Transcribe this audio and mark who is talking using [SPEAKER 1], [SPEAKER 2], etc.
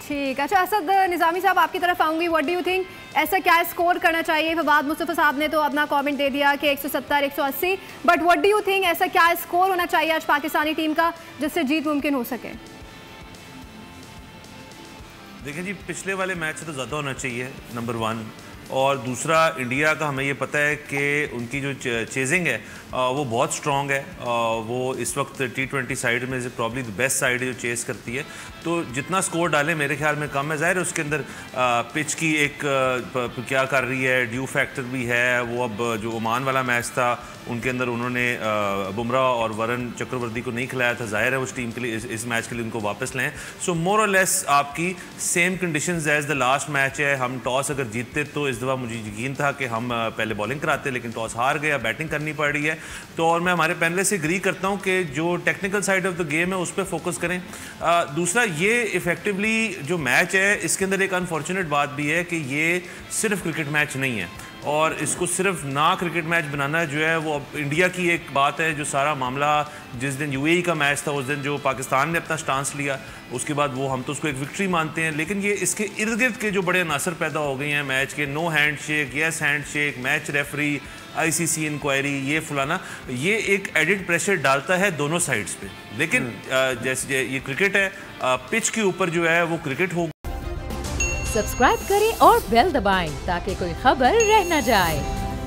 [SPEAKER 1] ठीक। अच्छा असद निज़ामी साहब, आपकी तरफ आऊंगी। व्हाट डू यू थिंक, ऐसा क्या स्कोर करना चाहिए? फवाद मुस्तफ़ा साहब ने तो अपना कमेंट दे दिया कि 170 180, but what do you think, ऐसा क्या स्कोर होना चाहिए आज पाकिस्तानी टीम का जिससे जीत मुमकिन हो सके?
[SPEAKER 2] देखिए जी, पिछले वाले मैच से तो ज़्यादा होना चाहिए, नंबर 1। और दूसरा, इंडिया का हमें ये पता है कि उनकी जो चेजिंग है वो बहुत स्ट्रॉन्ग है। वो इस वक्त T20 साइड में से प्रॉब्ली द बेस्ट साइड है जो चेस करती है। तो जितना स्कोर डालें मेरे ख्याल में कम है। ज़ाहिर है उसके अंदर पिच की एक क्या कर रही है, ड्यू फैक्टर भी है। वो अब जो ओमान वाला मैच था उनके अंदर उन्होंने बुमराह और वरुण चक्रवर्ती को नहीं खिलाया था। ज़ाहिर है उस टीम के लिए, इस मैच के लिए उनको वापस लें। सो मोर और लेस आपकी same conditions as the last match है। हम टॉस अगर जीतते तो इस दफ़ा मुझे यकीन था कि हम पहले बॉलिंग कराते, लेकिन टॉस हार गए, बैटिंग करनी पड़ रही है। तो और मैं हमारे पैनल से एग्री करता हूं कि जो technical side of the game है उस पर फोकस करें। दूसरा, ये इफेक्टिवली जो मैच है इसके अंदर एक अनफॉर्चुनेट बात भी है कि ये सिर्फ क्रिकेट मैच नहीं है, और इसको सिर्फ ना क्रिकेट मैच बनाना जो है वो अब इंडिया की एक बात है। जो सारा मामला जिस दिन UAE का मैच था उस दिन जो पाकिस्तान ने अपना स्टांस लिया, उसके बाद वो हम तो उसको एक विक्ट्री मानते हैं, लेकिन ये इसके इर्द गिर्द के जो बड़े अनासर पैदा हो गए हैं मैच के, no handshake, yes handshake, match referee, ICC inquiry, ये फलाना, ये एक एडिड प्रेशर डालता है दोनों साइड्स पे। लेकिन जैसे ये क्रिकेट है, पिच के ऊपर जो है वो क्रिकेट हो।
[SPEAKER 3] सब्सक्राइब करें और बेल दबाएं ताकि कोई खबर रह न जाए।